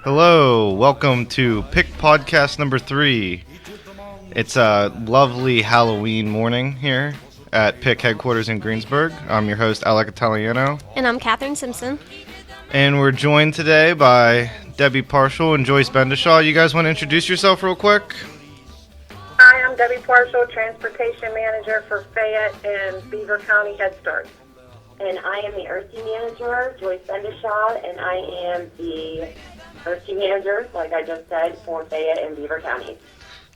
Hello, welcome to PIC Podcast number 3. It's a lovely Halloween morning here at PIC headquarters in Greensburg. I'm your host, Alec Italiano. And I'm Catherine Simpson. And we're joined today by Debbie Parshall and Joyce Bendishaw. You guys want to introduce yourself real quick? Hi, I'm Debbie Parshall, Transportation Manager for Fayette and Beaver County Head Start. And I am the ERSI Manager, Joyce Bendishaw, and I am the ERSI Manager, like I just said, for Fayette and Beaver Counties.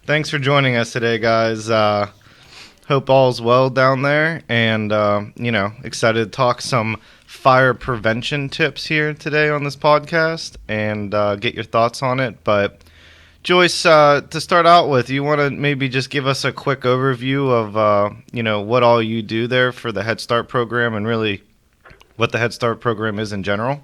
Thanks for joining us today, guys. Hope all's well down there, and, excited to talk some fire prevention tips here today on this podcast and get your thoughts on it. But Joyce, to start out with, you want to maybe just give us a quick overview of, what all you do there for the Head Start program and really what the Head Start program is in general?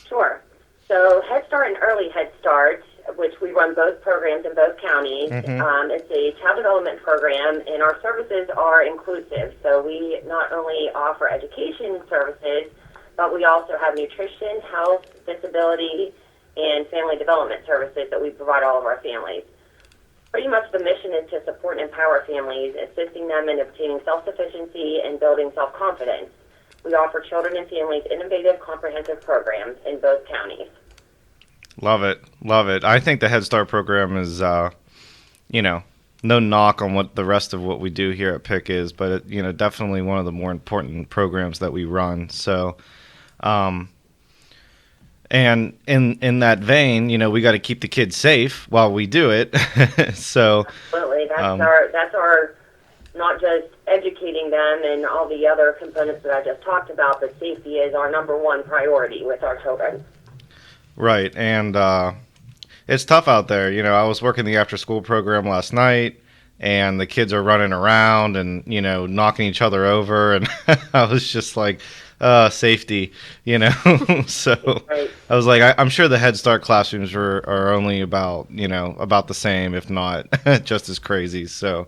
Sure. So Head Start and Early Head Start, which we run both programs in both counties, it's a child development program, and our services are inclusive. So we not only offer education services, but we also have nutrition, health, disability, and family development services that we provide all of our families. Pretty much the mission is to support and empower families, assisting them in obtaining self-sufficiency and building self-confidence. We offer children and families innovative, comprehensive programs in both counties. Love it. Love it. I think the Head Start program is, no knock on what the rest of what we do here at PIC is, but, definitely one of the more important programs that we run. So, and in that vein, we got to keep the kids safe while we do it. So absolutely, that's our not just educating them and all the other components that I just talked about, but safety is our number one priority with our children. Right, and it's tough out there. I was working the after-school program last night, and the kids are running around and knocking each other over, and I was just like, safety, So right. I was like, I'm sure the Head Start classrooms are only about the same, if not just as crazy. So,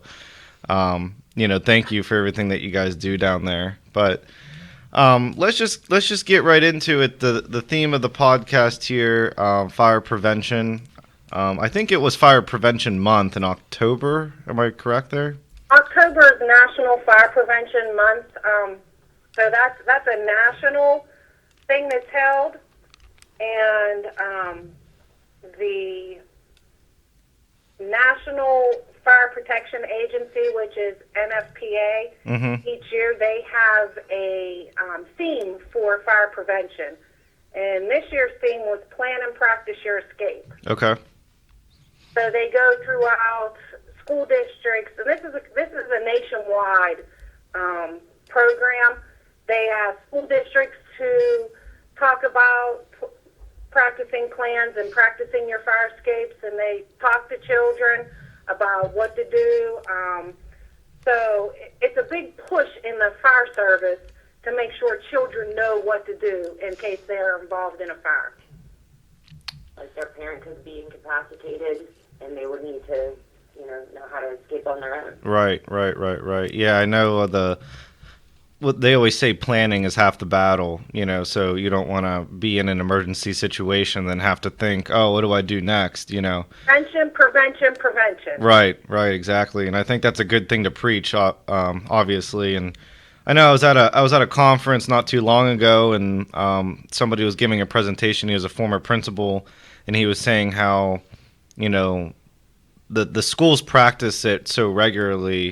thank you for everything that you guys do down there. But let's just get right into it. The theme of the podcast here, fire prevention. I think it was Fire Prevention Month in October. Am I correct there? October is National Fire Prevention Month. So that's a national thing that's held, and the National Fire Protection Agency, which is NFPA, each year they have a theme for fire prevention. And this year's theme was Plan and Practice Your Escape. Okay. So they go throughout school districts, and this is a nationwide program. They have school districts to talk about practicing plans and practicing your fire escapes, and they talk to children about what to do. So it's a big push in the fire service to make sure children know what to do in case they're involved in a fire. Like their parent could be incapacitated, and they would need to, know how to escape on their own. Right. Yeah, I know what they always say, planning is half the battle, so you don't want to be in an emergency situation then have to think, oh, what do I do next, Prevention. Right, exactly. And I think that's a good thing to preach, obviously. And I know I was at a conference not too long ago, and somebody was giving a presentation. He was a former principal, and he was saying how, the schools practice it so regularly,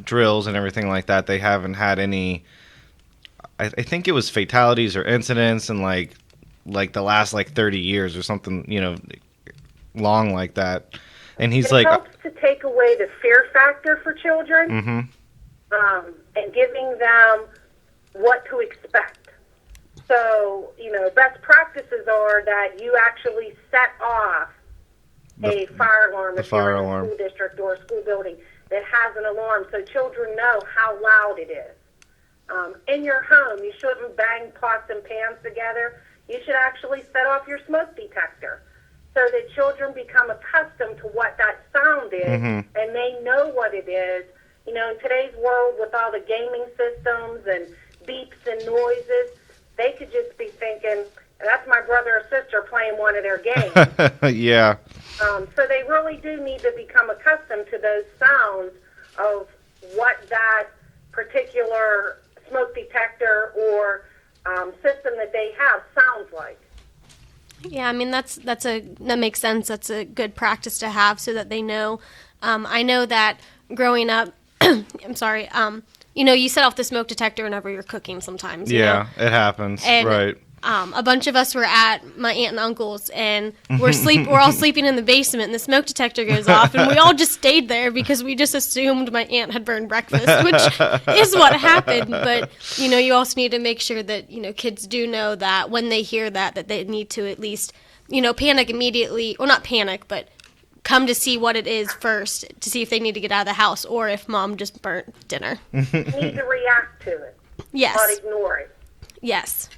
drills and everything like that. They haven't had any, I think it was fatalities or incidents in like the last 30 years or something, long like that. And he's it helps to take away the fear factor for children, and giving them what to expect. So, best practices are that you actually set off a fire alarm if you're in a school district or a school building that has an alarm, so children know how loud it is. In your home, you shouldn't bang pots and pans together. You should actually set off your smoke detector so that children become accustomed to what that sound is, and they know what it is. In today's world with all the gaming systems and beeps and noises, they could just be thinking, that's my brother or sister playing one of their games. Yeah. So they really do need to become accustomed to those sounds of what that particular smoke detector or system that they have sounds like. Yeah, I mean that makes sense. That's a good practice to have so that they know. I know that growing up, I'm sorry. You set off the smoke detector whenever you're cooking. Sometimes. Yeah, it happens. And, right. A bunch of us were at my aunt and uncle's, and we're all sleeping in the basement, and the smoke detector goes off, and we all just stayed there because we just assumed my aunt had burned breakfast, which is what happened. But you also need to make sure that kids do know that when they hear that they need to at least panic immediately, or not panic, but come to see what it is first to see if they need to get out of the house or if mom just burnt dinner. You need to react to it. Yes. Not ignore it. Yes.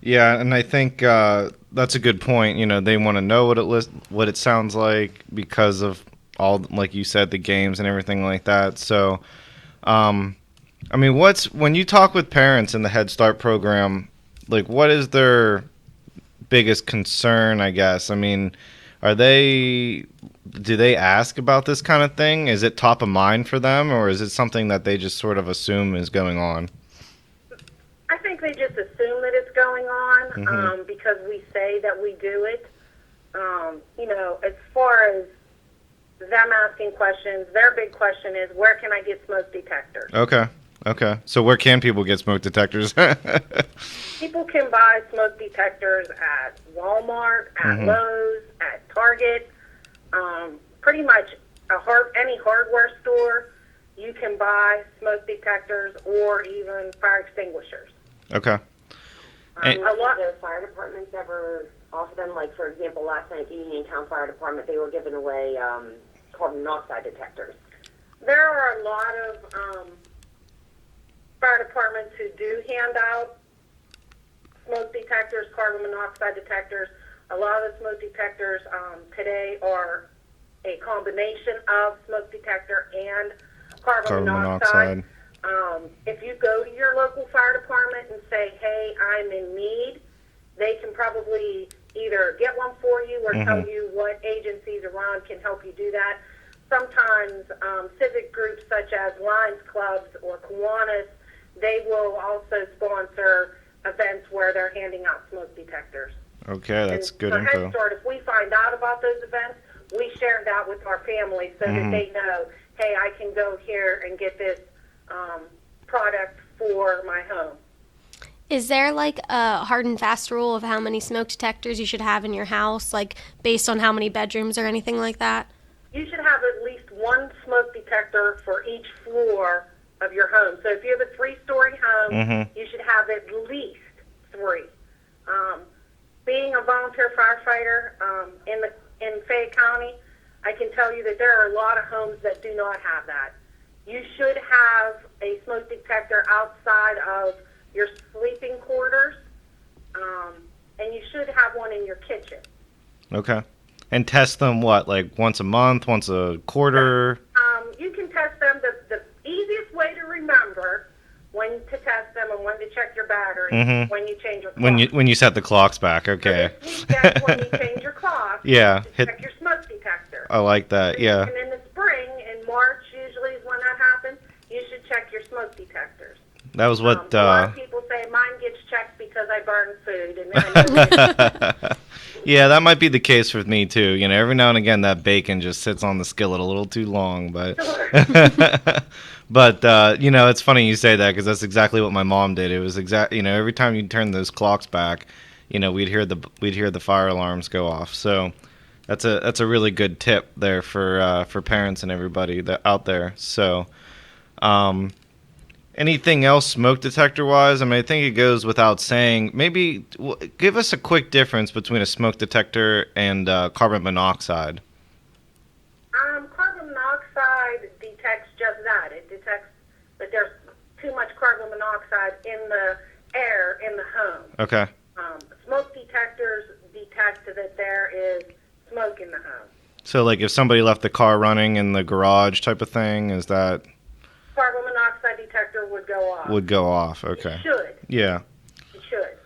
Yeah, and I think that's a good point. They want to know what it sounds like because of all, like you said, the games and everything like that. So, when you talk with parents in the Head Start program, like, what is their biggest concern, I guess? Do they ask about this kind of thing? Is it top of mind for them, or is it something that they just sort of assume is going on? I think they just assume that it's going on because we say that we do it. As far as them asking questions, their big question is, where can I get smoke detectors? Okay. So where can people get smoke detectors? People can buy smoke detectors at Walmart, at Lowe's, at Target, pretty much any hardware store. You can buy smoke detectors or even fire extinguishers. Okay. A lot of the fire departments ever offer them. Like, for example, last night the Uniontown Fire Department, they were giving away carbon monoxide detectors. There are a lot of fire departments who do hand out smoke detectors, carbon monoxide detectors. A lot of the smoke detectors today are a combination of smoke detector and carbon monoxide. If you go to your local fire department and say, hey, I'm in need, they can probably either get one for you or tell you what agencies around can help you do that. Sometimes civic groups such as Lions Clubs or Kiwanis, they will also sponsor events where they're handing out smoke detectors. Okay, that's good for info. Head Start, if we find out about those events, we share that with our families so that they know, hey, I can go here and get this product for my home. Is there like a hard and fast rule of how many smoke detectors you should have in your house, like based on how many bedrooms or anything like that? You should have at least one smoke detector for each floor of your home. So if you have a 3-story home, you should have at least 3. Being a volunteer firefighter in Fayette County, I can tell you that there are a lot of homes that do not have that. You should have a smoke detector outside of your sleeping quarters, and you should have one in your kitchen. Okay. And test them like once a month, once a quarter? You can test them. The easiest way to remember when to test them and when to check your battery when you change your clock. When you set the clocks back, okay. So this weekend, when you change your clock, check your smoke detector. I like that, yeah. And in the spring, in March usually is when that happens, you should check your smoke detectors. That was what... a lot of people say, mine gets checked because I burn food. And then I know yeah, that might be the case with me, too. Every now and again, that bacon just sits on the skillet a little too long, but... But, it's funny you say that because that's exactly what my mom did. It was every time you turn those clocks back, we'd hear the fire alarms go off. So that's a really good tip there for parents and everybody out there. So, anything else smoke detector wise? I think it goes without saying. Maybe give us a quick difference between a smoke detector and carbon monoxide. Carbon monoxide detects just that. It detects that there's too much carbon monoxide in the air in the home. Okay. Smoke detectors detect that there is smoke in the home. So, like, if somebody left the car running in the garage type of thing, is that... Carbon monoxide detector would go off. Would go off, okay. It should. Yeah. It should.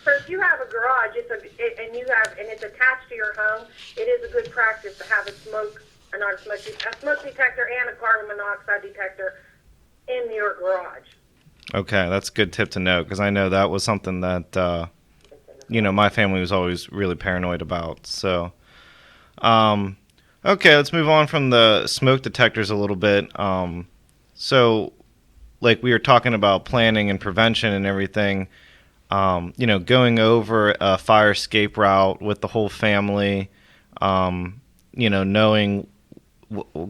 So if you have a garage, and it's attached to your home, it is a good practice to have a smoke detector and a carbon monoxide detector in your garage. Okay, that's a good tip to note, because I know that was something that my family was always really paranoid about. So, okay, let's move on from the smoke detectors a little bit. So, like we were talking about planning and prevention and everything. Going over a fire escape route with the whole family, knowing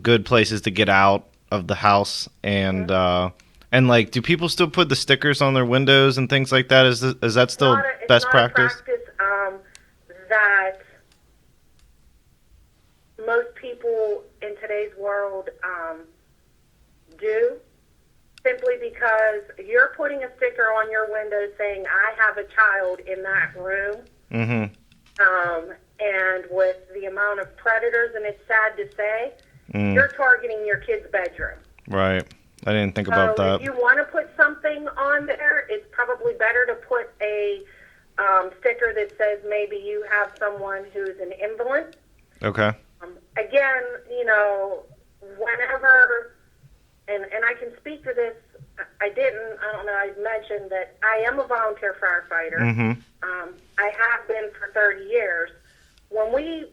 good places to get out of the house, and like, do people still put the stickers on their windows and things like that? Is that still best practice? It's not a practice that most people in today's world do. Simply because you're putting a sticker on your window saying, I have a child in that room. Mm-hmm. And with the amount of predators, and it's sad to say, you're targeting your kid's bedroom. Right. I didn't think about that. If you want to put something on there, it's probably better to put a sticker that says maybe you have someone who's an invalid. Okay. Again, whenever... And I can speak to this. I mentioned that I am a volunteer firefighter. Mm-hmm. I have been for 30 years. When we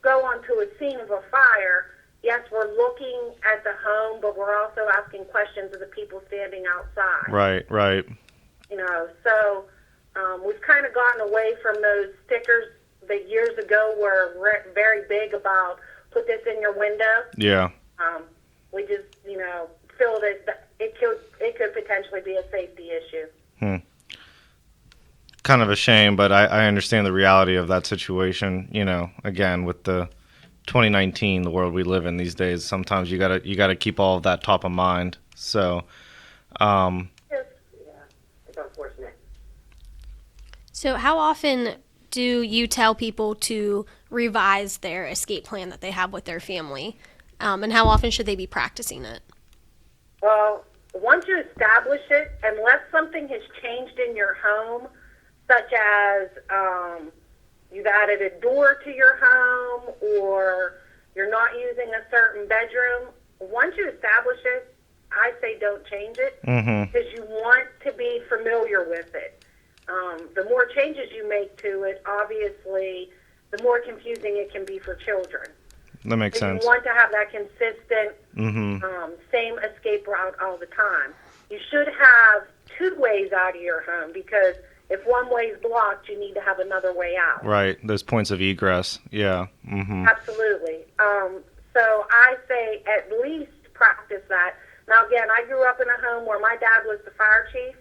go onto a scene of a fire, yes, we're looking at the home, but we're also asking questions of the people standing outside. Right. So we've kind of gotten away from those stickers that years ago were very big about put this in your window. Yeah. We just, feel that it could potentially be a safety issue. Kind of a shame, but I understand the reality of that situation. Again, with the 2019, the world we live in these days, sometimes you gotta keep all of that top of mind. So, it's unfortunate. So how often do you tell people to revise their escape plan that they have with their family? And how often should they be practicing it? Well, once you establish it, unless something has changed in your home, such as you've added a door to your home or you're not using a certain bedroom, once you establish it, I say don't change it because you want to be familiar with it. The more changes you make to it, obviously, the more confusing it can be for children. That makes sense. You want to have that consistent, same escape route all the time. You should have two ways out of your home because if one way is blocked, you need to have another way out. Right, those points of egress. Yeah. Mm-hmm. Absolutely. So I say at least practice that. Now, again, I grew up in a home where my dad was the fire chief.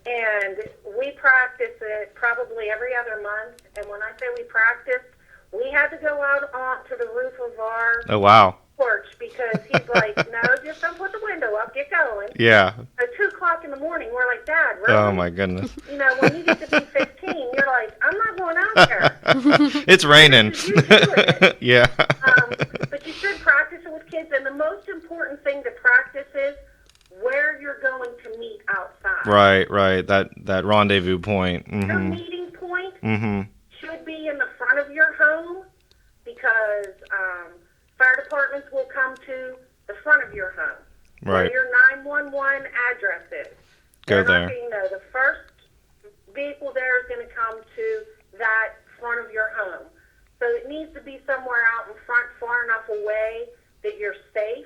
And we practice it probably every other month. And when I say we practiced, we had to go out onto the roof of our porch because he's like, no, just don't put the window up, get going. Yeah. At 2 o'clock in the morning, we're like, Dad, really? Oh, my goodness. When you get to be 15, you're like, I'm not going out there. It's raining. You do it. Yeah. But you should practice it with kids, and the most important thing to practice is where you're going to meet outside. Right. That rendezvous point. Mm-hmm. Your meeting point should be in the front of your home because fire departments will come to the front of your home. Right. Where your 911 address is. Go there. The first vehicle there is going to come to that front of your home. So it needs to be somewhere out in front, far enough away that you're safe,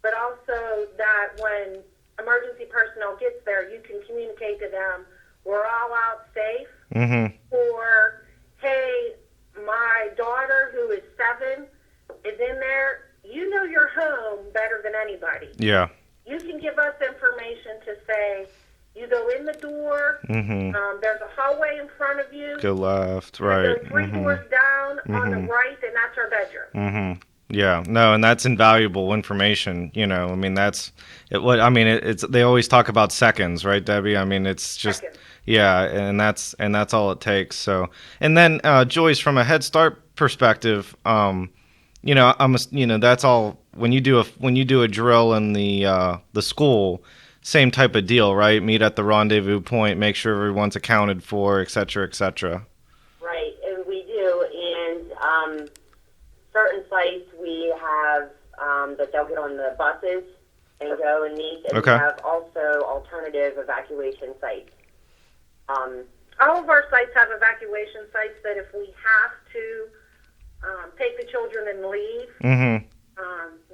but also that when emergency personnel gets there, you can communicate to them, we're all out safe, or, hey, my daughter who is 7 is in there. You know your home better than anybody. Yeah. You can give us information to say, you go in the door, there's a hallway in front of you. Go left, right. Go 3 doors down on the right, and that's our bedroom. Yeah, no, and that's invaluable information. I mean, it's they always talk about seconds, right, Debbie? I mean, it's just Seconds. Yeah, and that's all it takes. So, and then Joyce, from a Head Start perspective, that's all when you do a drill in the school. same type of deal, right? Meet at the rendezvous point, make sure everyone's accounted for, et cetera, et cetera. Right, and we do. And certain sites we have that they'll get on the buses and go and meet. And Okay. we have also alternative evacuation sites. All of our sites have evacuation sites that if we have to take the children and leave, Mm-hmm.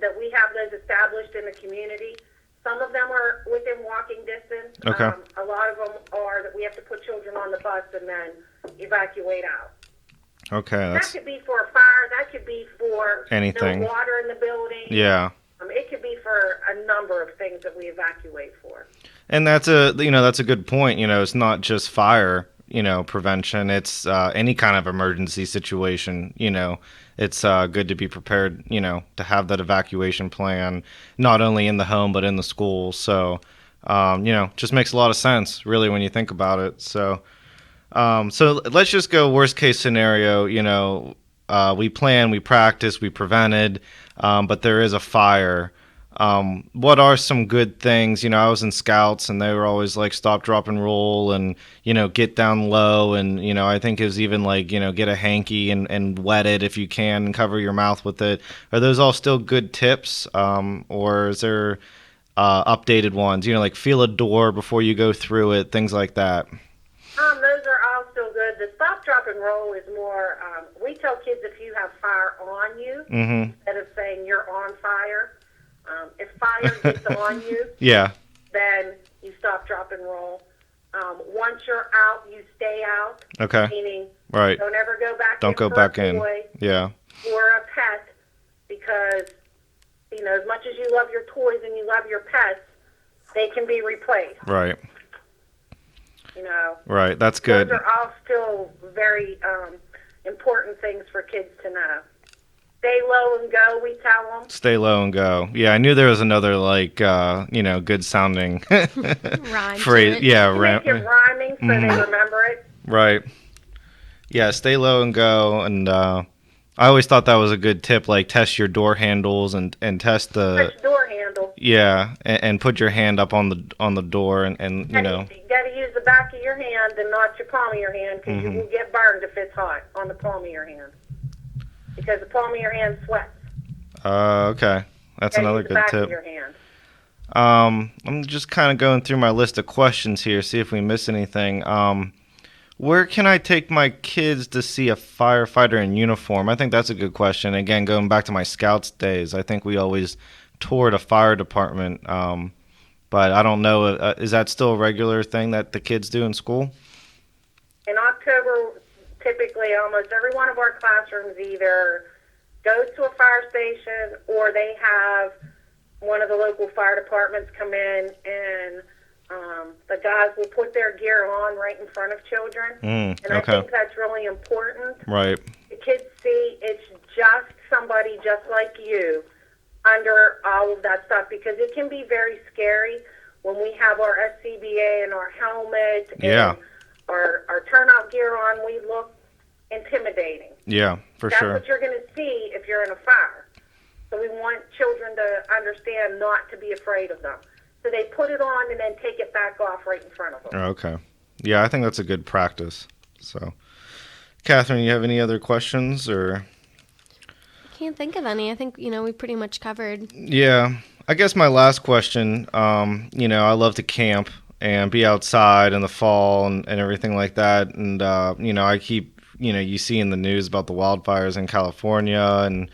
that we have those established in the community. Some of them are within walking distance. Okay. A lot of them are that we have to put children on the bus and then evacuate out. Okay, That that's could be for a fire. That could be for anything. no water in the building. Yeah. It could be for a number of things that we evacuate for. And that's a good point. It's not just fire, prevention. It's any kind of emergency situation. It's good to be prepared, to have that evacuation plan, not only in the home, but in the school. So, just makes a lot of sense, really, when you think about it. So let's just go worst case scenario. We plan, we practice, we prevented, but there is a fire. What are some good things? I was in scouts and they were always like stop, drop, and roll and, get down low. And, I think it was even like, get a hanky and wet it if you can and cover your mouth with it. Are those all still good tips? Or is there updated ones, like feel a door before you go through it, things like that? Those are all still good. The stop, drop, and roll is more, we tell kids if you have fire on you, Mm-hmm. instead of saying you're on fire. If fire gets on you, Yeah. then you stop, drop, and roll. Once you're out, you stay out. Okay. Meaning, Right. don't ever go back in. Don't go for back a in. toy Yeah. or a pet, because, as much as you love your toys and you love your pets, they can be replaced. Right. You Right. That's good. Those are all still very important things for kids to know. Stay low and go, we tell them. Stay low and go. Yeah, I knew there was another good sounding Rhyme to phrase. it. Yeah, Make it rhyming so they remember it. right. Yeah, stay low and go. And I always thought that was a good tip. Like test your door handles and test the Touch door handle. and put your hand up on the door and You got to use the back of your hand and not your palm of your hand, because you will get burned if it's hot on the palm of your hand. Because the palm of your hand sweats. Okay, that's another Use the good back tip. Of your hand. I'm just kind of going through my list of questions here, see if we miss anything. Where can I take my kids to see a firefighter in uniform? I think that's a good question. Again, going back to my Scouts days, I think we always toured a fire department. But I don't know, is that still a regular thing that the kids do in school? In October, typically almost every one of our classrooms either goes to a fire station or they have one of the local fire departments come in, and the guys will put their gear on right in front of children. And I think that's really important. Right. The kids see it's just somebody just like you under all of that stuff, because it can be very scary when we have our SCBA and our helmet and our turnout gear on. We look intimidating. Yeah, for That's sure. what you're going to see if you're in a fire. So we want children to understand not to be afraid of them. So they put it on and then take it back off right in front of them. Okay. Yeah, I think that's a good practice. So, Catherine, you have any other questions or? I can't think of any. I think, we pretty much covered. Yeah. I guess my last question, I love to camp and be outside in the fall and everything like that. And, I keep, you see in the news about the wildfires in California and,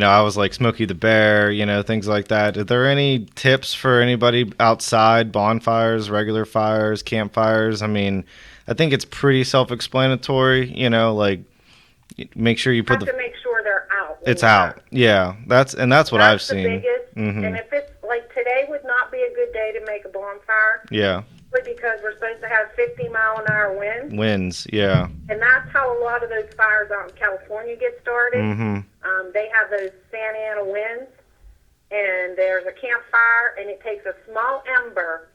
I was like Smokey the Bear, things like that. Are there any tips for anybody outside, bonfires, regular fires, campfires? I mean, I think it's pretty self-explanatory, like make sure you put have to make sure they're out. It's out. Yeah, that's what I've seen. That's the biggest. And if it's like today would not be a good day to make a bonfire. Yeah. Because we're supposed to have 50-mile-an-hour winds. Winds, yeah. And that's how a lot of those fires out in California get started. They have those Santa Ana winds, and there's a campfire, and it takes a small ember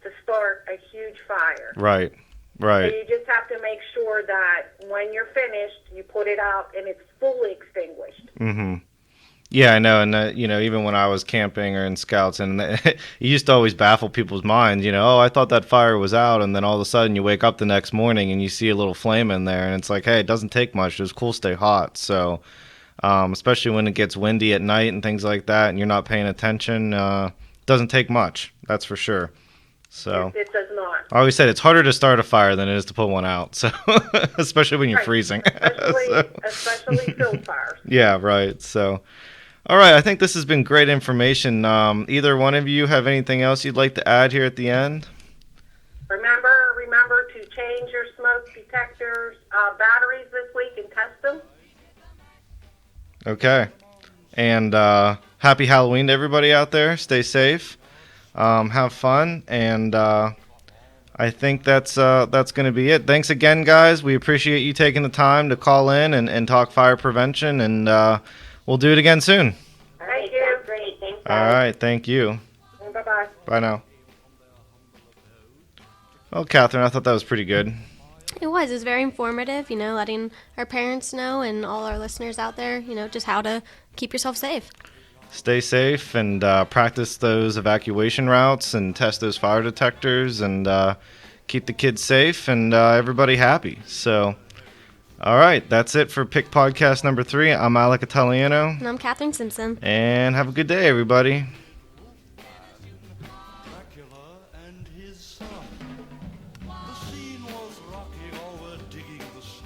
to start a huge fire. Right. So you just have to make sure that when you're finished, you put it out and it's fully extinguished. Yeah, I know, and even when I was camping or in scouts, and it used to always baffle people's minds. Oh, I thought that fire was out, and then all of a sudden you wake up the next morning and you see a little flame in there, and it's like, hey, it doesn't take much. It's cool, stay hot. So, especially when it gets windy at night and things like that, and you're not paying attention, it doesn't take much. That's for sure. So It does not. I always said it's harder to start a fire than it is to put one out. So, especially when you're Right. freezing. Especially field fires. Yeah, right. So. All right, I think this has been great information. Either one of you have anything else you'd like to add here at the end? Remember to change your smoke detectors batteries this week and test them. Okay. And happy Halloween to everybody out there. Stay safe. Have fun. And I think that's going to be it. Thanks again, guys. We appreciate you taking the time to call in and talk fire prevention. And we'll do it again soon. Thank you. Great. Thanks, All guys. right. Thank you. Bye-bye. Bye now. Well, Catherine, I thought that was pretty good. It was very informative, letting our parents know and all our listeners out there, just how to keep yourself safe. Stay safe and practice those evacuation routes and test those fire detectors and keep the kids safe and everybody happy. So, all right, that's it for PIC Podcast number 3. I'm Alec Italiano. And I'm Catherine Simpson. And have a good day, everybody.